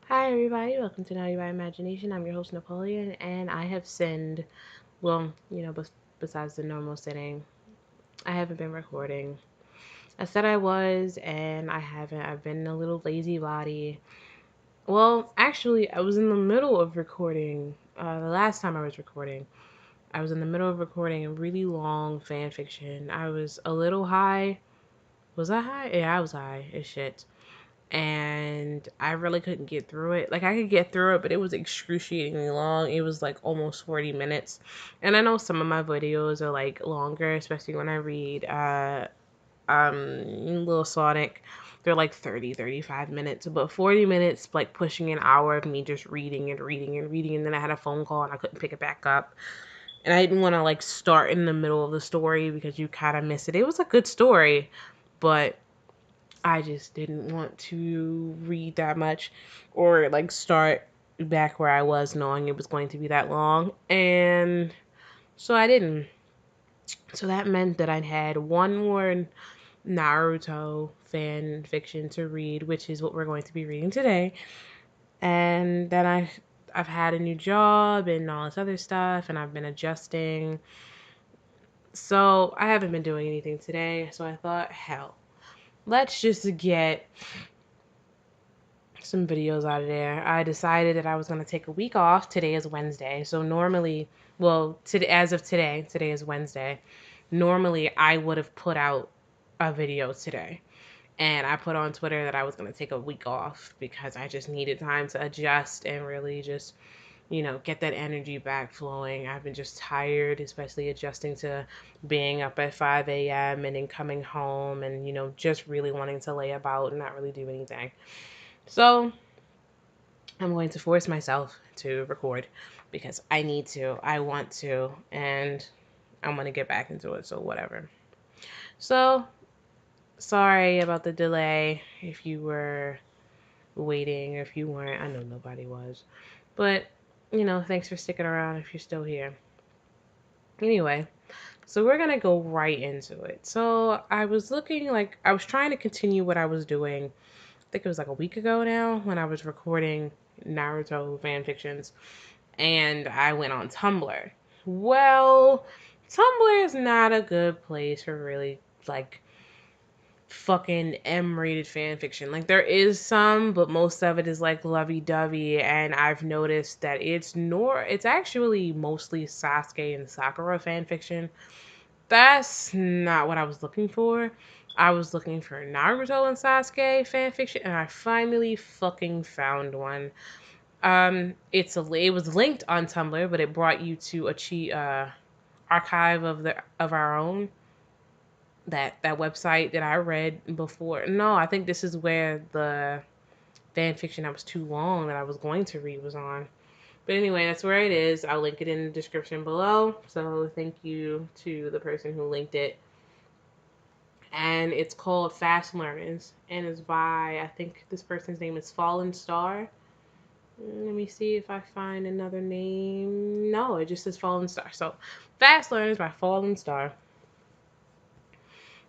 Hi everybody, welcome to Naughty by Imagination. I'm your host Napoleon, and I have sinned. Well, besides the normal sinning, I haven't been recording. I said I was, and I haven't. I've been a little lazy body. Well, actually, I was in the middle of recording. The last time I was recording, I was in the middle of recording a really long fan fiction. I was a little high. Was I high? Yeah, I was high as shit. And I really couldn't get through it. Like I could get through it, but it was excruciatingly long. It was like almost 40 minutes. And I know some of my videos are like longer, especially when I read Little Sonic. They're like 30, 35 minutes, but 40 minutes like pushing an hour of me just reading and reading and reading, and then I had a phone call and I couldn't pick it back up. And I didn't want to like start in the middle of the story because you kind of miss it. It was a good story, but I just didn't want to read that much or like start back where I was knowing it was going to be that long. And so I didn't. So that meant that I had one more Naruto fan fiction to read, which is what we're going to be reading today. And then I've had a new job and all this other stuff, and I've been adjusting. So I haven't been doing anything today. So I thought, hell, let's just get some videos out of there. I decided that I was going to take a week off. Today is Wednesday. So normally, well, as of today is Wednesday. Normally, I would have put out a video today. And I put on Twitter that I was going to take a week off because I just needed time to adjust and really just, get that energy back flowing. I've been just tired, especially adjusting to being up at 5 a.m. and then coming home and, just really wanting to lay about and not really do anything. So I'm going to force myself to record because I need to, I want to, and I'm going to get back into it. So, whatever. So, sorry about the delay if you were waiting or if you weren't. I know nobody was. But, thanks for sticking around if you're still here. Anyway, so we're going to go right into it. So, I was trying to continue what I was doing. I think it was like a week ago now when I was recording Naruto fan fictions, and I went on Tumblr. Well, Tumblr is not a good place for really like fucking M-rated fan fiction. Like there is some, but most of it is like lovey-dovey, and I've noticed that it's actually mostly Sasuke and Sakura fan fiction. That's not what I was looking for. I was looking for Naruto and Sasuke fan fiction, and I finally fucking found one. It was linked on Tumblr, but it brought you to archive of our own. That website that I read before. No, I think this is where the fan fiction that was too long that I was going to read was on. But anyway, that's where it is. I'll link it in the description below. So thank you to the person who linked it. And it's called Fast Learners, and it's by, I think this person's name is Fallen Star. Let me see if I find another name. No, it just says Fallen Star. So, Fast Learners by Fallen Star.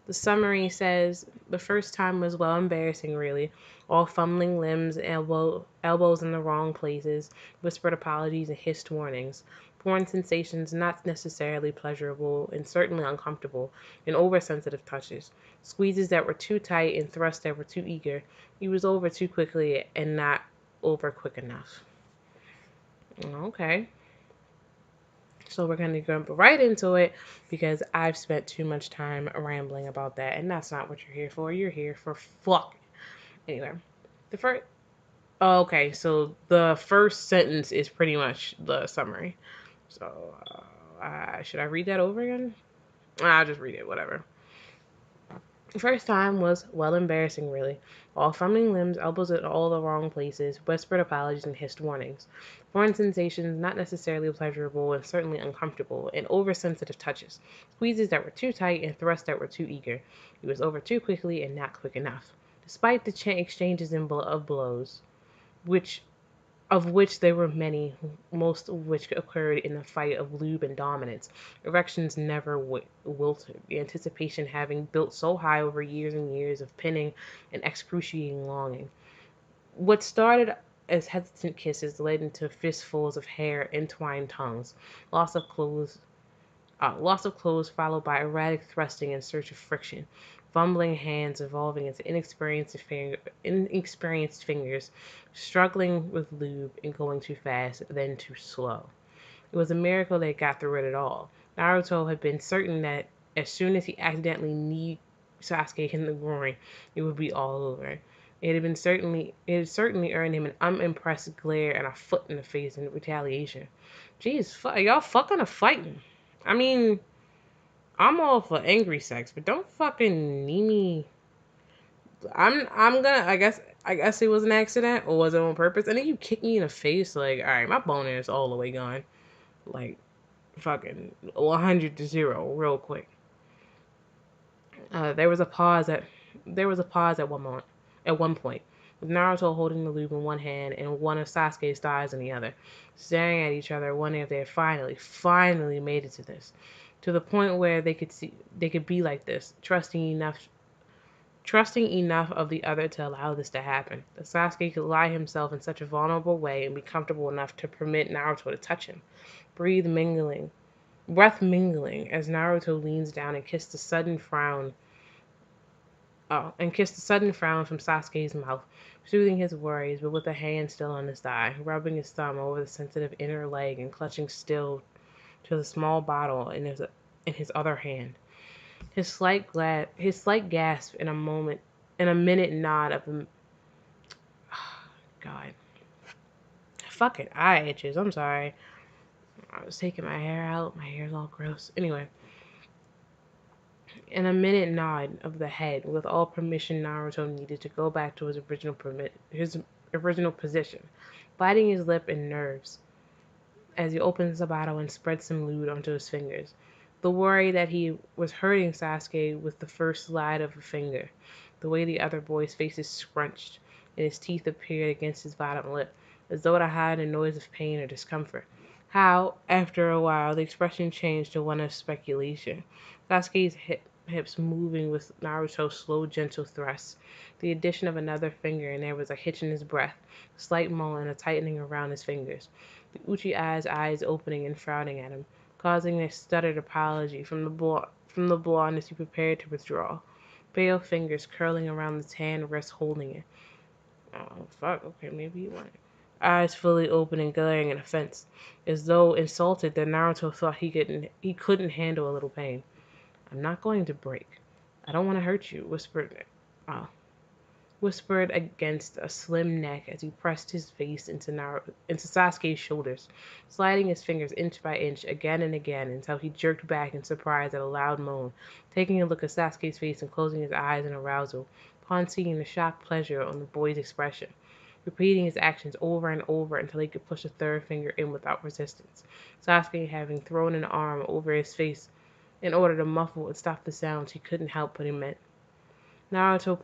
The summary says the first time was well embarrassing, really. All fumbling limbs, elbows in the wrong places, whispered apologies and hissed warnings. Foreign sensations not necessarily pleasurable and certainly uncomfortable, and oversensitive touches. Squeezes that were too tight and thrusts that were too eager. He was over too quickly and not over quick enough. Okay. So we're going to jump right into it because I've spent too much time rambling about that, and that's not what you're here for. You're here for fuck. Anyway, the first. Okay, so the first sentence is pretty much the summary. So should I read that over again? I'll just read it. Whatever. The first time was, well, embarrassing, really. All fumbling limbs, elbows in all the wrong places, whispered apologies and hissed warnings. Foreign sensations, not necessarily pleasurable and certainly uncomfortable, and oversensitive touches. Squeezes that were too tight and thrusts that were too eager. He was over too quickly and not quick enough. Despite the exchanges of blows, of which there were many, most of which occurred in the fight of lube and dominance. Erections never wilted, the anticipation having built so high over years and years of pinning and excruciating longing. What started as hesitant kisses led into fistfuls of hair, entwined tongues, loss of clothes, loss of clothes followed by erratic thrusting in search of friction, fumbling hands evolving into inexperienced fingers, struggling with lube and going too fast, then too slow. It was a miracle they got through it at all. Naruto had been certain that as soon as he accidentally kneed Sasuke in the groin, it would be all over. It had certainly earned him an unimpressed glare and a foot in the face in retaliation. Jeez, y'all fucking are fighting. I mean, I'm all for angry sex, but don't fucking knee me. I'm gonna I guess it was an accident or was it on purpose? And then you kick me in the face like, all right, my boner is all the way gone. Like fucking 100 to 0 real quick. Uh, there was a pause at there was a pause at one point, with Naruto holding the lube in one hand and one of Sasuke's thighs in the other, staring at each other, wondering if they had finally made it to the point where they could be like this, trusting enough of the other to allow this to happen. That Sasuke could lie himself in such a vulnerable way and be comfortable enough to permit Naruto to touch him, breathe mingling, breath mingling as Naruto leans down and kissed the sudden frown from Sasuke's mouth, soothing his worries, but with a hand still on his thigh, rubbing his thumb over the sensitive inner leg and clutching still to the small bottle in his other hand. His slight gasp in a minute nod of the God. Fucking eye itches. I'm sorry. I was taking my hair out. My hair's all gross. Anyway, in a minute nod of the head, with all permission Naruto needed to go back to his original position, biting his lip and nerves as he opens the bottle and spreads some lewd onto his fingers. The worry that he was hurting Sasuke with the first slide of a finger, the way the other boy's faces scrunched and his teeth appeared against his bottom lip, as though to hide a noise of pain or discomfort. How, after a while, the expression changed to one of speculation. Sasuke's hips moving with Naruto's slow, gentle thrusts. The addition of another finger, and there was a hitch in his breath, a slight moan, and a tightening around his fingers. The Uchiha's eyes opening and frowning at him, causing a stuttered apology from the blonde as he prepared to withdraw. Pale fingers curling around the tan wrist holding it. Oh, fuck, okay, maybe he won. Eyes fully open and glaring in offense, as though insulted that Naruto thought he couldn't handle a little pain. I'm not going to break. I don't want to hurt you, uh, whispered against a slim neck as he pressed his face into Sasuke's shoulders, sliding his fingers inch by inch again and again until he jerked back in surprise at a loud moan, taking a look at Sasuke's face and closing his eyes in arousal upon seeing the shocked pleasure on the boy's expression, repeating his actions over and over until he could push a third finger in without resistance, Sasuke having thrown an arm over his face in order to muffle and stop the sounds he couldn't help but emit. Naruto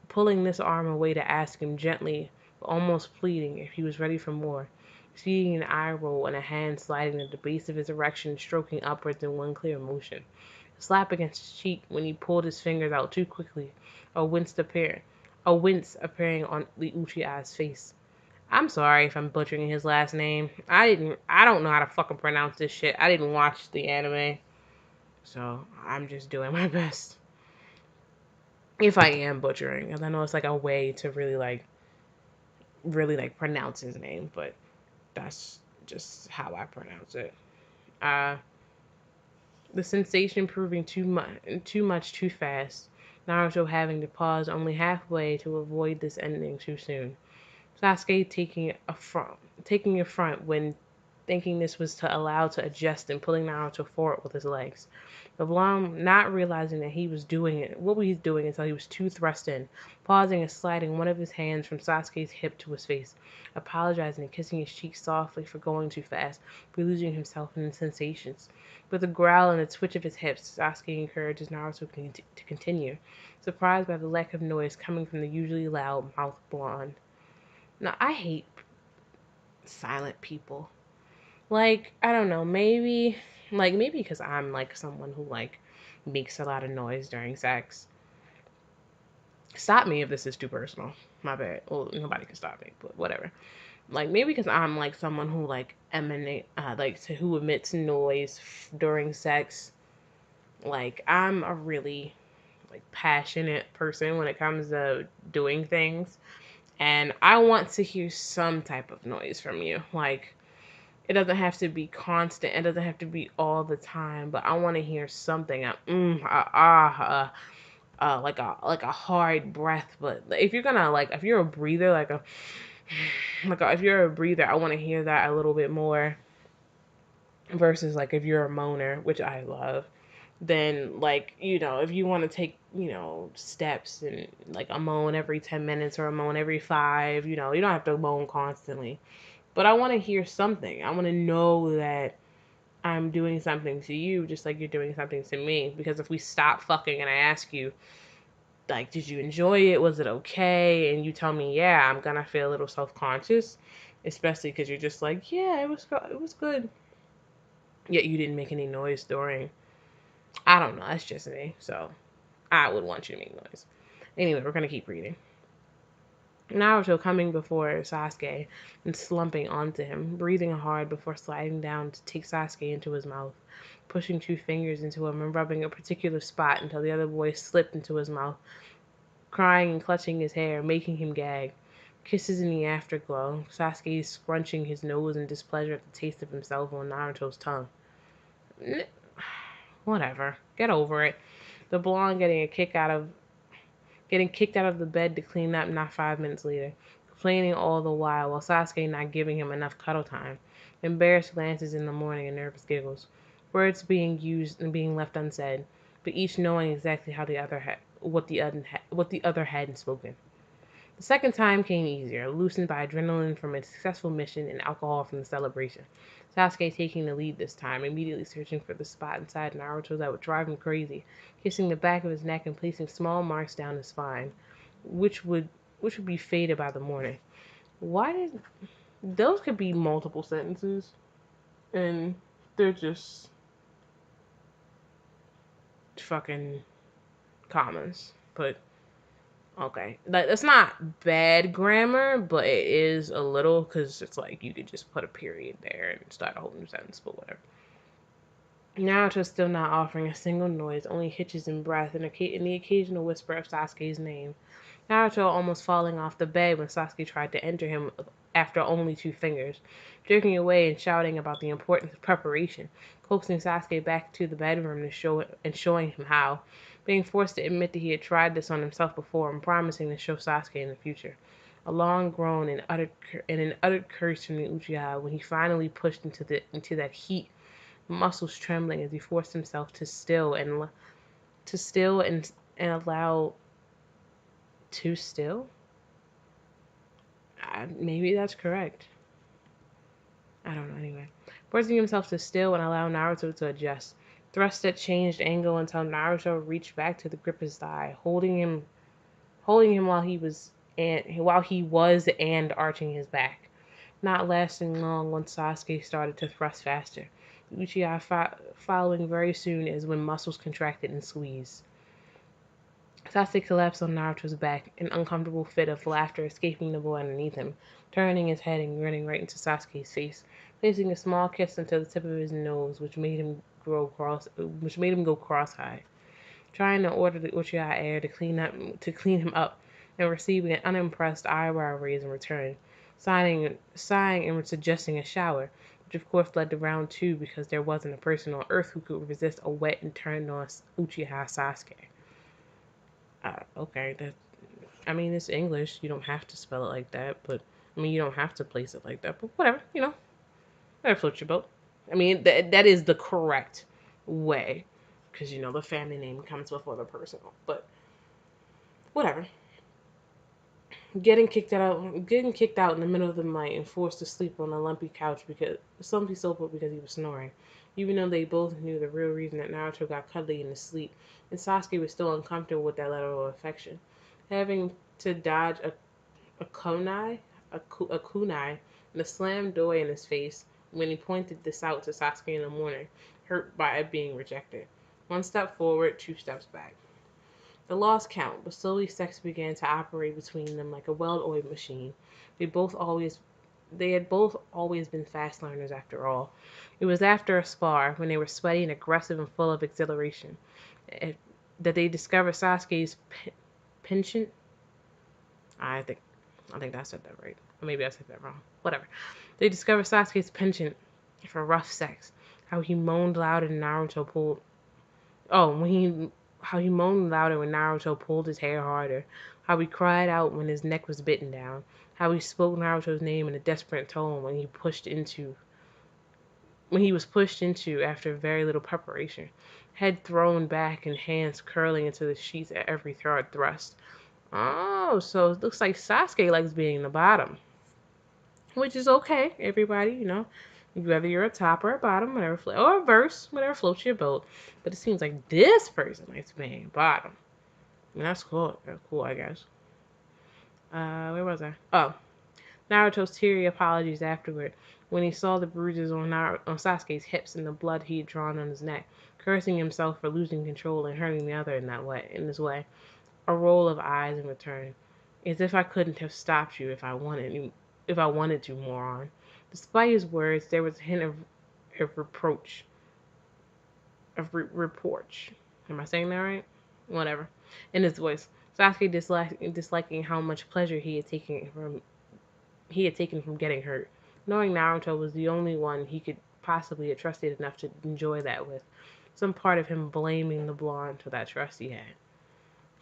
pulling this arm away to ask him gently, but almost pleading, if he was ready for more, seeing an eye roll and a hand sliding at the base of his erection, stroking upwards in one clear motion. A slap against his cheek when he pulled his fingers out too quickly, a wince appearing on the Uchiha's face. I'm sorry if I'm butchering his last name. I don't know how to fucking pronounce this shit. I didn't watch the anime, so I'm just doing my best. If I am butchering, and I know it's like a way to really like pronounce his name, but that's just how I pronounce it. Uh, the sensation proving too much too fast. Naruto having to pause only halfway to avoid this ending too soon. Sasuke taking a front when thinking this was to allow to adjust and pulling Naruto forward with his legs. The blonde not realizing that what he was doing until he was too thrust in, pausing and sliding one of his hands from Sasuke's hip to his face, apologizing and kissing his cheek softly for going too fast, for losing himself in the sensations. With a growl and a twitch of his hips, Sasuke encourages Naruto to continue, surprised by the lack of noise coming from the usually loud mouthed blonde. Now, I hate silent people. Like, I don't know, maybe because I'm like someone who like makes a lot of noise during sex. Stop me if this is too personal. My bad. Well, nobody can stop me, but whatever. Like maybe because I'm like someone who like who emits noise during sex. Like I'm a really like passionate person when it comes to doing things, and I want to hear some type of noise from you. Like it doesn't have to be constant. It doesn't have to be all the time, but I want to hear something. Like a hard breath. But if you're gonna like, if you're a breather, if you're a breather, I want to hear that a little bit more versus like if you're a moaner, which I love. Then like if you want to take steps and like a moan every 10 minutes or a moan every five, you don't have to moan constantly. But I want to hear something. I want to know that I'm doing something to you just like you're doing something to me. Because if we stop fucking and I ask you, like, did you enjoy it? Was it okay? And you tell me, yeah, I'm gonna feel a little self conscious, especially because you're just like, yeah, it was good. Yet you didn't make any noise during. I don't know. That's just me. So I would want you to make noise. Anyway, we're gonna keep reading. Naruto coming before Sasuke and slumping onto him, breathing hard before sliding down to take Sasuke into his mouth, pushing two fingers into him and rubbing a particular spot until the other boy slipped into his mouth, crying and clutching his hair, making him gag. Kisses in the afterglow, Sasuke scrunching his nose in displeasure at the taste of himself on Naruto's tongue. Whatever. Get over it. The blonde getting kicked out of the bed to clean up not 5 minutes later, complaining all the while Sasuke not giving him enough cuddle time. Embarrassed glances in the morning and nervous giggles. Words being used and being left unsaid, but each knowing exactly how what the other hadn't spoken. The second time came easier, loosened by adrenaline from a successful mission and alcohol from the celebration. Sasuke taking the lead this time, immediately searching for the spot inside Naruto that would drive him crazy, kissing the back of his neck and placing small marks down his spine, which would be faded by the morning. Why did those could be multiple sentences and they're just fucking commas. But okay, that's not bad grammar, but it is a little because it's like you could just put a period there and start a whole new sentence, but whatever. Naruto still not offering a single noise, only hitches in breath and the occasional whisper of Sasuke's name. Naruto almost falling off the bed when Sasuke tried to enter him after only 2 fingers, jerking away and shouting about the importance of preparation, coaxing Sasuke back to the bedroom and showing him how, being forced to admit that he had tried this on himself before and promising to show Sasuke in the future. A long groan and an uttered curse from the Uchiha when he finally pushed into that heat, muscles trembling as he forced himself to still and allow to still. Maybe that's correct. I don't know. Anyway, forcing himself to still and allow Naruto to adjust. Thrust at changed angle until Naruto reached back to the grip his thigh, holding him while he was and arching his back. Not lasting long once Sasuke started to thrust faster. Uchiha following very soon as when muscles contracted and squeezed. Sasuke collapsed on Naruto's back, an uncomfortable fit of laughter escaping the boy underneath him, turning his head and grinning right into Sasuke's face, placing a small kiss onto the tip of his nose, which made him go cross-eyed, trying to order the Uchiha heir to clean him up, and receiving an unimpressed eyebrow raise in return, sighing and suggesting a shower, which of course led to round two because there wasn't a person on earth who could resist a wet and turned on Uchiha Sasuke. Okay, I mean, it's English. You don't have to spell it like that, but I mean, you don't have to place it like that. But whatever, that floats your boat. I mean, that is the correct way, because the family name comes before the personal. But whatever. Getting kicked out in the middle of the night and forced to sleep on a lumpy sofa because he was snoring. Even though they both knew the real reason that Naruto got cuddly in his sleep, and Sasuke was still uncomfortable with that level of affection. Having to dodge a kunai, and a slammed door in his face when he pointed this out to Sasuke in the morning, hurt by it being rejected. One step forward, 2 steps back. They lost count, but slowly sex began to operate between them like a well-oiled machine. They both always they had both always been fast learners after all. It was after a spar, when they were sweaty and aggressive and full of exhilaration, eh, that they discovered Sasuke's penchant. I think I think I said that right. Or maybe I said that wrong. Whatever. They discovered Sasuke's penchant for rough sex. How he moaned louder when Naruto pulled. Oh, when he how he moaned louder when Naruto pulled his hair harder. How he cried out when his neck was bitten down. How he spoke Naruto's name in a desperate tone when he was pushed into after very little preparation. Head thrown back and hands curling into the sheets at every third thrust. Oh, so it looks like Sasuke likes being in the bottom, which is okay. Everybody, whether you're a top or a bottom, or a verse, whatever floats your boat. But it seems like this person likes being bottom. I mean, that's cool. That's cool, I guess. Where was I? Oh, Naruto's teary apologies afterward, when he saw the bruises on Sasuke's hips and the blood he had drawn on his neck, cursing himself for losing control and hurting the other in this way. A roll of eyes in return, as if I couldn't have stopped you if I wanted to, moron. Despite his words, there was a hint of reproach, reproach. Am I saying that right? Whatever. In his voice, Sasuke disliking how much pleasure he had taken from getting hurt, knowing Naruto was the only one he could possibly have trusted enough to enjoy that with. Some part of him blaming the blonde for that trust he had.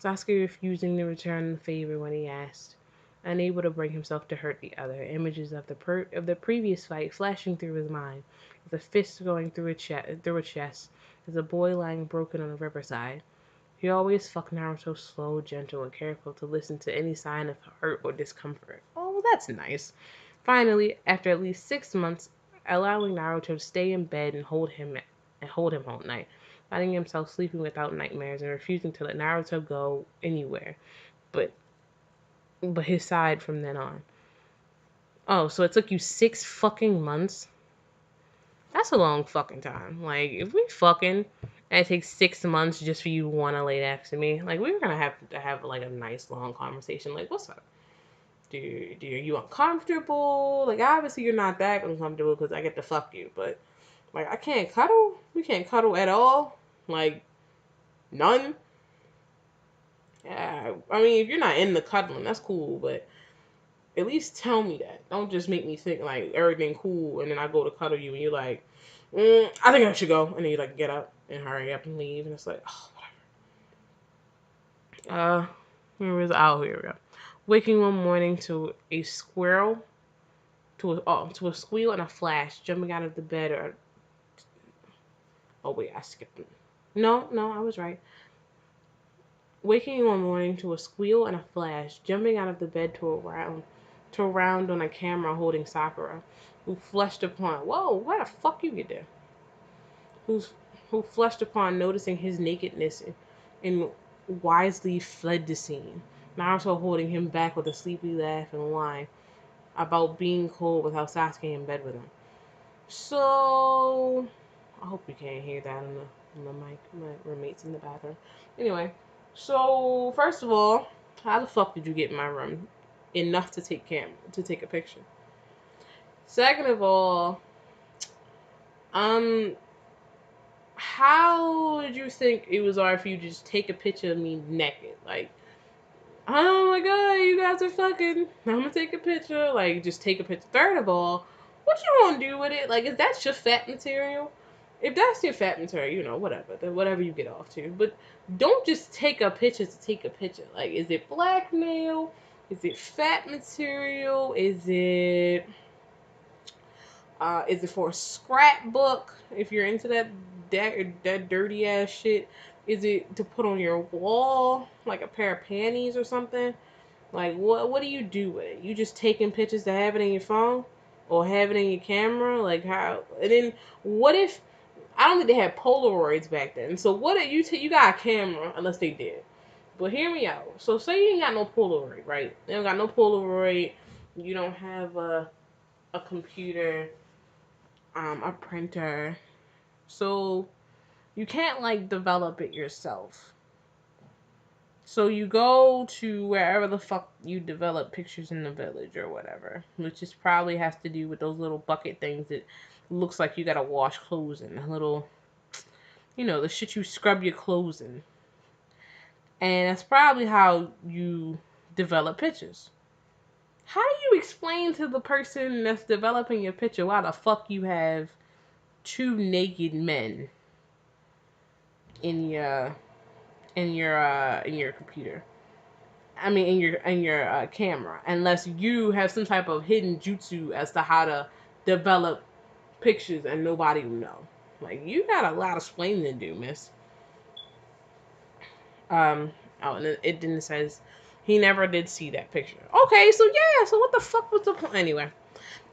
Sasuke refusing to return the favor when he asked, unable to bring himself to hurt the other. Images of the previous fight flashing through his mind, with a fist going through a chest, as a boy lying broken on the riverside. He always fucked Naruto slow, gentle, and careful to listen to any sign of hurt or discomfort. Oh, well, that's nice. Finally, after at least 6 months, allowing Naruto to stay in bed and hold him all night, finding himself sleeping without nightmares and refusing to let Naruto go anywhere but his side from then on. Oh, so it took you 6 fucking months? That's a long fucking time. Like, if we fucking and it takes 6 months just for you to want to lay next to me, like, we're gonna have to have like a nice long conversation. Like, what's up? Are you uncomfortable? Like, obviously you're not that uncomfortable because I get to fuck you, but like, I can't cuddle. We can't cuddle at all. Like, none. Yeah, I mean, if you're not in the cuddling, that's cool, but at least tell me that. Don't just make me think like everything cool, and then I go to cuddle you, and you're like, I think I should go, and then you like get up and hurry up and leave, and it's like, oh, whatever. Where was oh here we go. Waking one morning to a squirrel, to a squeal and a flash, jumping out of the bed. Oh wait, I skipped it. No, I was right. Waking one morning to a squeal and a flash, jumping out of the bed to a round on a camera holding Sakura, who flushed upon. Whoa, why the fuck you get there? Who's who flushed upon noticing his nakedness and wisely fled the scene. Naruto holding him back with a sleepy laugh and whine about being cold without Sasuke in bed with him. So I hope you can't hear that on the mic. My roommate's in the bathroom. Anyway, so first of all, how the fuck did you get in my room enough to take a picture? Second of all, um, how did you think it was alright for you to just take a picture of me naked? Like, oh my god, you guys are fucking. I'm gonna take a picture. Like, just take a picture. Third of all, what you gonna do with it? Like, if that's your fat material, if that's your fat material, whatever. Then whatever you get off to. But don't just take a picture to take a picture. Like, is it blackmail? Is it fat material? Is it for a scrapbook? If you're into that dirty ass shit, is it to put on your wall like a pair of panties or something? Like, what do you do with it? You just taking pictures to have it in your phone or have it in your camera? Like, how? And then what if I don't think they had Polaroids back then? So what if you got a camera, unless they did? But hear me out. So say you ain't got no Polaroid, right? You don't got no Polaroid. You don't have a computer, a printer. So you can't like develop it yourself. So you go to wherever the fuck you develop pictures in the village or whatever, which is probably has to do with those little bucket things that looks like you gotta wash clothes in. A little, the shit you scrub your clothes in. And that's probably how you develop pictures. How do you explain to the person that's developing your picture why the fuck you have two naked men in your computer? I mean, in your camera, unless you have some type of hidden jutsu as to how to develop pictures and nobody will know. Like, you got a lot of explaining to do, miss. And it didn't says he never did see that picture. Okay, so yeah, so what the fuck was the point anyway?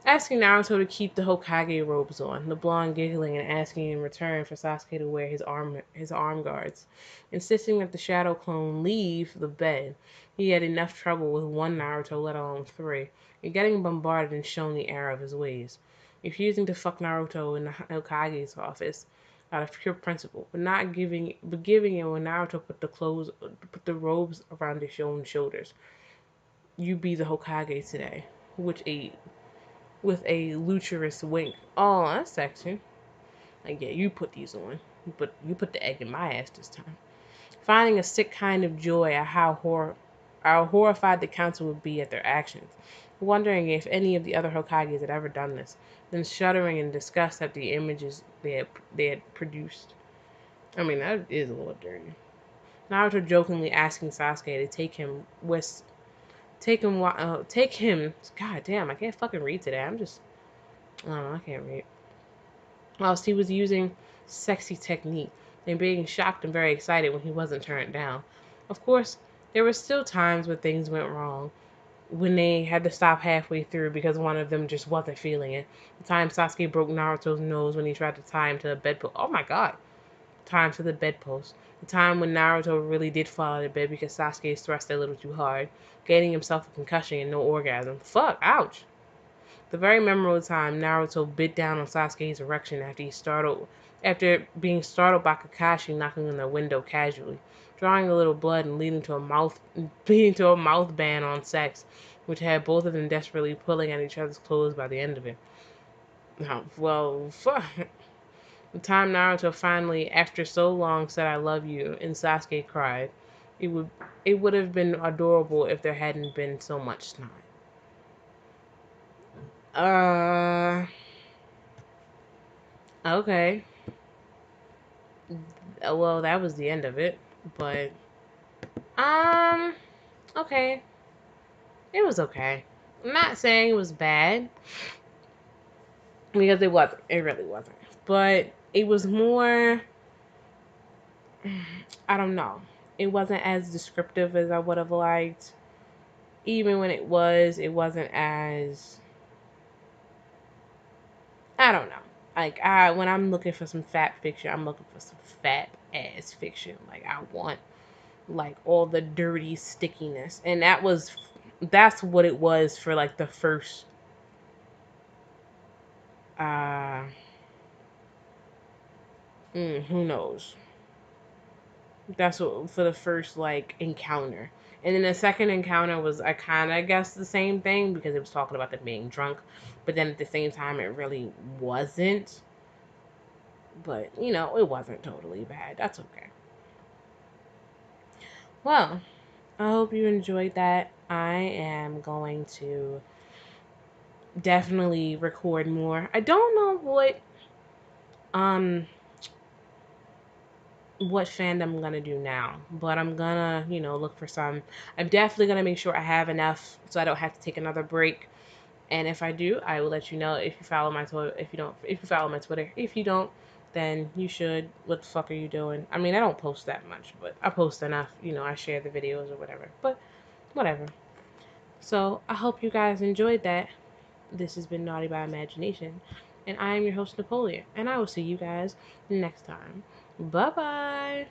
Asking Naruto to keep the Hokage robes on, the blonde giggling and asking in return for Sasuke to wear his arm guards, insisting that the shadow clone leave the bed. He had enough trouble with one Naruto, let alone three, and getting bombarded and shown the error of his ways. Refusing to fuck Naruto in the Hokage's office out of pure principle, but giving it when Naruto put the robes around his own shoulders. You be the Hokage today, which a with a luturous wink. Oh, that's sexy. Like, yeah, you put these on. But you put the egg in my ass this time. Finding a sick kind of joy at how horrified the council would be at their actions. Wondering if any of the other Hokages had ever done this. Then shuddering in disgust at the images they had produced. I mean, that is a little dirty. Naruto jokingly asking Sasuke to take him. God damn, I can't fucking read today. I don't know, I can't read. Whilst he was using sexy technique and being shocked and very excited when he wasn't turned down. Of course, there were still times when things went wrong, when they had to stop halfway through because one of them just wasn't feeling it. The time Sasuke broke Naruto's nose when he tried to tie him to the bedpost. Oh my god. Tie him to the bedpost. The time when Naruto really did fall out of bed because Sasuke thrust a little too hard, gaining himself a concussion and no orgasm. Fuck, ouch. The very memorable time Naruto bit down on Sasuke's erection after being startled by Kakashi knocking on the window casually, drawing a little blood and leading to a mouth ban on sex, which had both of them desperately pulling at each other's clothes by the end of it. Well, fuck. The time Naruto finally, after so long, said "I love you" and Sasuke cried, it would it would have been adorable if there hadn't been so much snot. Okay. Well, that was the end of it. But, um, okay. It was okay. I'm not saying it was bad. Because it wasn't. It really wasn't. But it was more, I don't know. It wasn't as descriptive as I would have liked. Even when it wasn't as, I don't know. Like, when I'm looking for some fat fiction, I'm looking for some fat ass fiction. Like, I want like all the dirty stickiness, and that's what it was for like the first uh who knows, that's what for the first like encounter. And then the second encounter was, I kind of guess, the same thing because it was talking about them being drunk, but then at the same time it really wasn't. But it wasn't totally bad. That's okay. Well, I hope you enjoyed that. I am going to definitely record more. I don't know um what fandom I'm gonna do now, but I'm gonna, look for some. I'm definitely gonna make sure I have enough so I don't have to take another break. And if I do, I will let you know. If you follow my Twitter, if you follow my Twitter, if you don't, then you should. What the fuck are you doing? I mean, I don't post that much, but I post enough. I share the videos or whatever. But whatever. So I hope you guys enjoyed that. This has been Naughty by Imagination, and I am your host, Napoleon, and I will see you guys next time. Bye bye.